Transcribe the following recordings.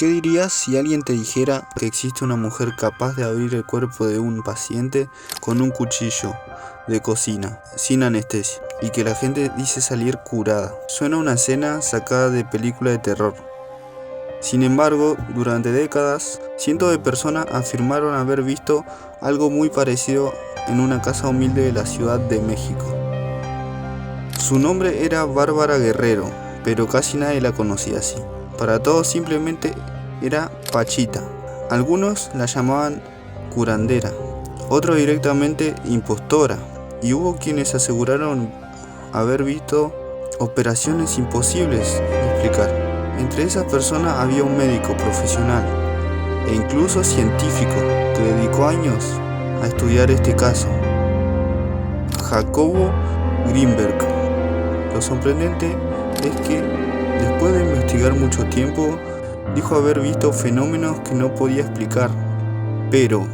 ¿Qué dirías si alguien te dijera que existe una mujer capaz de abrir el cuerpo de un paciente con un cuchillo de cocina, sin anestesia, y que la gente dice salir curada? Suena una escena sacada de película de terror. Sin embargo, durante décadas, cientos de personas afirmaron haber visto algo muy parecido en una casa humilde de la Ciudad de México. Su nombre era Bárbara Guerrero, pero casi nadie la conocía así. Para todos simplemente era Pachita. Algunos la llamaban curandera, otros directamente impostora, y hubo quienes aseguraron haber visto operaciones imposibles de explicar. Entre esas personas había un médico profesional e incluso científico que dedicó años a estudiar este caso, Jacobo Greenberg. Lo sorprendente es que, después de investigar mucho tiempo, dijo haber visto fenómenos que no podía explicar. Pero,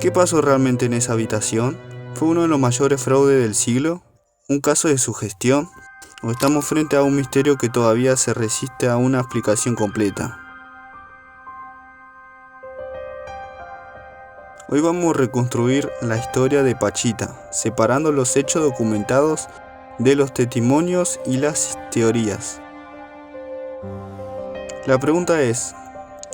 ¿qué pasó realmente en esa habitación? ¿Fue uno de los mayores fraudes del siglo? ¿Un caso de sugestión? ¿O estamos frente a un misterio que todavía se resiste a una explicación completa? Hoy vamos a reconstruir la historia de Pachita, separando los hechos documentados de los testimonios y las teorías. La pregunta es,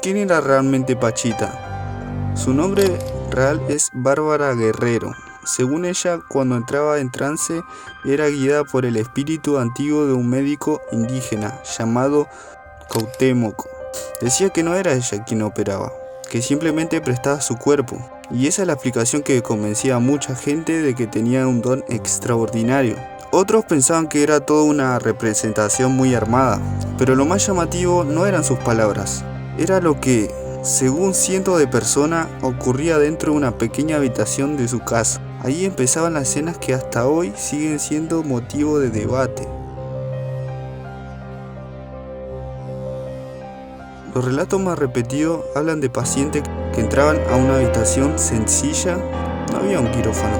¿quién era realmente Pachita? Su nombre real es Bárbara Guerrero. Según ella, cuando entraba en trance, era guiada por el espíritu antiguo de un médico indígena llamado Cuauhtémoc. Decía que no era ella quien operaba, que simplemente prestaba su cuerpo. Y esa es la explicación que convencía a mucha gente de que tenía un don extraordinario. Otros pensaban que era toda una representación muy armada, pero lo más llamativo no eran sus palabras, era lo que, según cientos de personas, ocurría dentro de una pequeña habitación de su casa. Ahí empezaban las escenas que hasta hoy siguen siendo motivo de debate. Los relatos más repetidos hablan de pacientes que entraban a una habitación sencilla. No había un quirófano,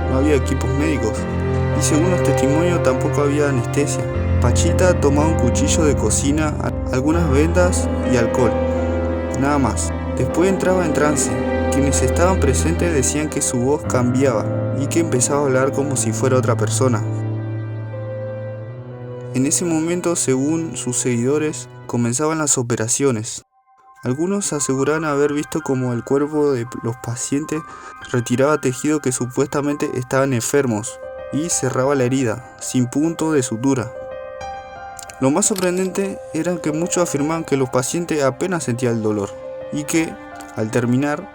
no había equipos médicos, y según los testimonios tampoco había anestesia. Pachita tomaba un cuchillo de cocina, algunas vendas y alcohol, nada más. Después entraba en trance. Quienes estaban presentes decían que su voz cambiaba y que empezaba a hablar como si fuera otra persona. En ese momento, según sus seguidores, comenzaban las operaciones. Algunos aseguraban haber visto cómo el cuerpo de los pacientes retiraba tejido que supuestamente estaban enfermos y cerraba la herida, sin punto de sutura. Lo más sorprendente era que muchos afirmaban que los pacientes apenas sentían el dolor y que, al terminar,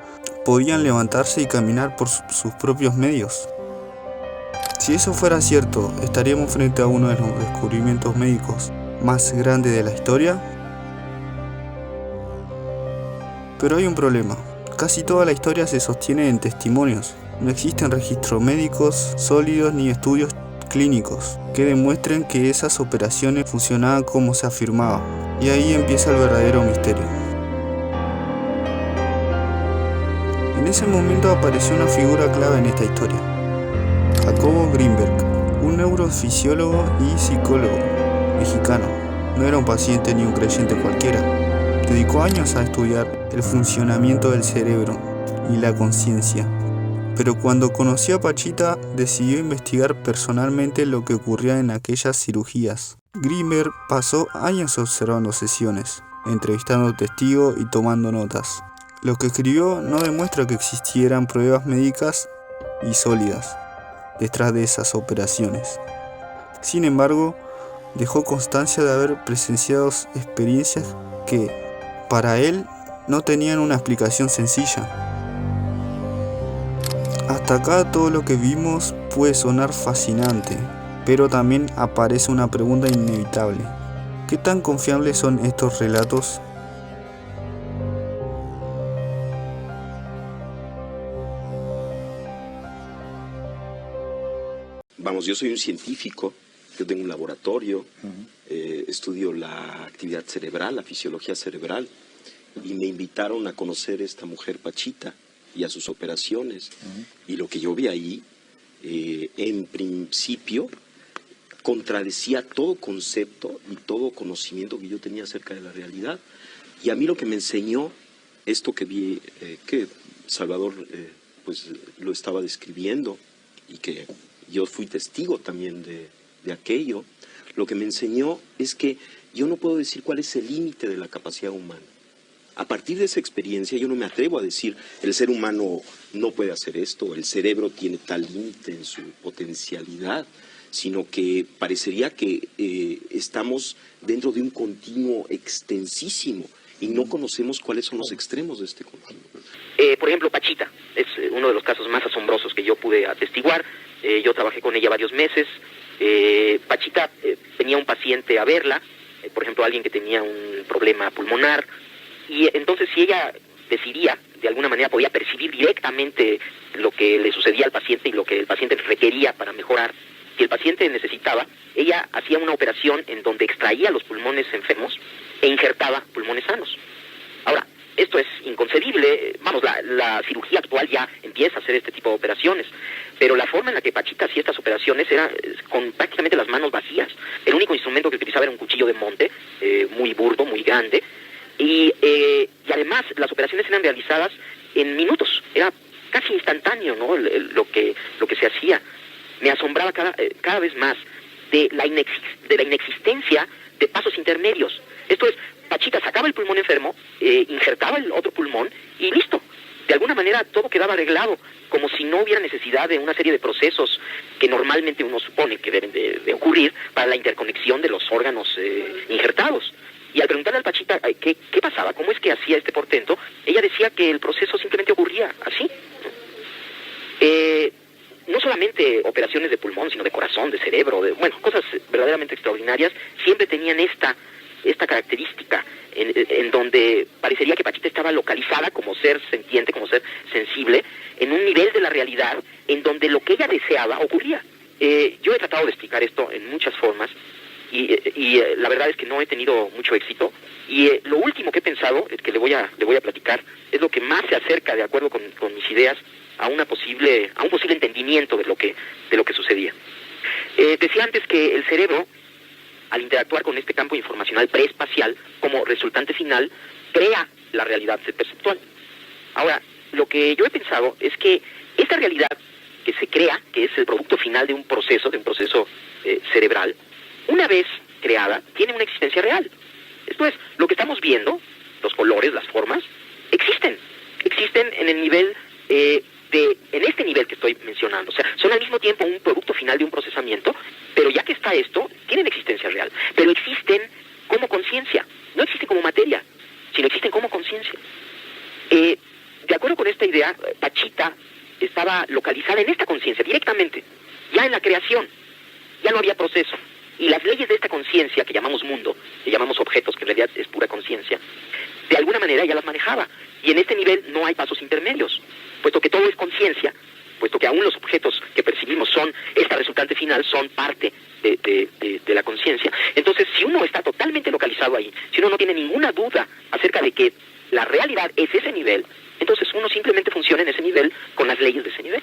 podían levantarse y caminar por sus propios medios. Si eso fuera cierto, ¿estaríamos frente a uno de los descubrimientos médicos más grandes de la historia? Pero hay un problema. Casi toda la historia se sostiene en testimonios. No existen registros médicos sólidos ni estudios clínicos que demuestren que esas operaciones funcionaban como se afirmaba. Y ahí empieza el verdadero misterio. En ese momento apareció una figura clave en esta historia. Jacobo Greenberg, un neurofisiólogo y psicólogo mexicano. No era un paciente ni un creyente cualquiera. Dedicó años a estudiar el funcionamiento del cerebro y la conciencia. Pero cuando conoció a Pachita, decidió investigar personalmente lo que ocurría en aquellas cirugías. Greenberg pasó años observando sesiones, entrevistando testigos y tomando notas. Lo que escribió no demuestra que existieran pruebas médicas y sólidas detrás de esas operaciones. Sin embargo, dejó constancia de haber presenciado experiencias que, para él, no tenían una explicación sencilla. Hasta acá todo lo que vimos puede sonar fascinante, pero también aparece una pregunta inevitable. ¿Qué tan confiables son estos relatos? Vamos, yo soy un científico, yo tengo un laboratorio, estudio la actividad cerebral, la fisiología cerebral, y me invitaron a conocer a esta mujer Pachita y a sus operaciones. Y lo que yo vi ahí, en principio, contradecía todo concepto y todo conocimiento que yo tenía acerca de la realidad. Y a mí lo que me enseñó esto que vi, que Salvador pues lo estaba describiendo y que yo fui testigo también de aquello, lo que me enseñó es que yo no puedo decir cuál es el límite de la capacidad humana. A partir de esa experiencia yo no me atrevo a decir el ser humano no puede hacer esto, el cerebro tiene tal límite en su potencialidad, sino que parecería que estamos dentro de un continuo extensísimo y no conocemos cuáles son los extremos de este continuo. Por ejemplo, Pachita es uno de los casos más asombrosos que yo pude atestiguar. Yo trabajé con ella varios meses. Pachita tenía un paciente a verla, por ejemplo, alguien que tenía un problema pulmonar, y entonces si ella decidía, de alguna manera podía percibir directamente lo que le sucedía al paciente y lo que el paciente requería para mejorar. Si el paciente necesitaba, ella hacía una operación en donde extraía los pulmones enfermos e injertaba pulmones sanos. Ahora, esto es inconcebible. Vamos, la cirugía actual ya empieza a hacer este tipo de operaciones, pero la forma en la que Pachita hacía estas operaciones era con prácticamente las manos vacías. El único instrumento que utilizaba era un cuchillo de monte, muy burdo, muy grande, y además las operaciones eran realizadas en minutos. Era casi instantáneo, ¿no? Lo que se hacía. Me asombraba cada vez más de la inexistencia de pasos intermedios. Esto es, Pachita sacaba el pulmón enfermo, injertaba el otro pulmón y listo. De alguna manera todo quedaba arreglado, como si no hubiera necesidad de una serie de procesos que normalmente uno supone que deben de ocurrir para la interconexión de los órganos injertados. Y al preguntarle al Pachita qué pasaba, cómo es que hacía este portento, ella decía que el proceso simplemente ocurría así. No solamente operaciones de pulmón, sino de corazón, de cerebro, cosas verdaderamente extraordinarias, siempre tenían esta característica en donde parecería que Pachita estaba localizada como ser sentiente, como ser sensible, en un nivel de la realidad en donde lo que ella deseaba ocurría. Yo he tratado de explicar esto en muchas formas y la verdad es que no he tenido mucho éxito, y lo último que he pensado, que le voy a platicar, es lo que más se acerca, de acuerdo con mis ideas, a un posible entendimiento de lo que sucedía. Decía antes que el cerebro, al interactuar con este campo informacional preespacial, como resultante final, crea la realidad perceptual. Ahora, lo que yo he pensado es que esta realidad que se crea, que es el producto final de un proceso cerebral, una vez creada, tiene una existencia real. Esto es, lo que estamos viendo, los colores, las formas, existen en el nivel en este nivel que estoy mencionando. O sea, son al mismo tiempo un producto final de un procesamiento, pero ya que está esto, tienen existencia real. Pero existen como conciencia, no existen como materia, sino existen como conciencia. De acuerdo con esta idea, Pachita estaba localizada en esta conciencia, directamente, ya en la creación. Ya no había proceso. Y las leyes de esta conciencia, que llamamos mundo, que llamamos objetos, que en realidad es pura conciencia, de alguna manera ella las manejaba. Y en este nivel no hay pasos intermedios, puesto que todo es conciencia, puesto que aún los objetos que percibimos son, esta resultante final, son parte de la conciencia. Entonces, si uno está totalmente localizado ahí, si uno no tiene ninguna duda acerca de que la realidad es ese nivel, entonces uno simplemente funciona en ese nivel con las leyes de ese nivel.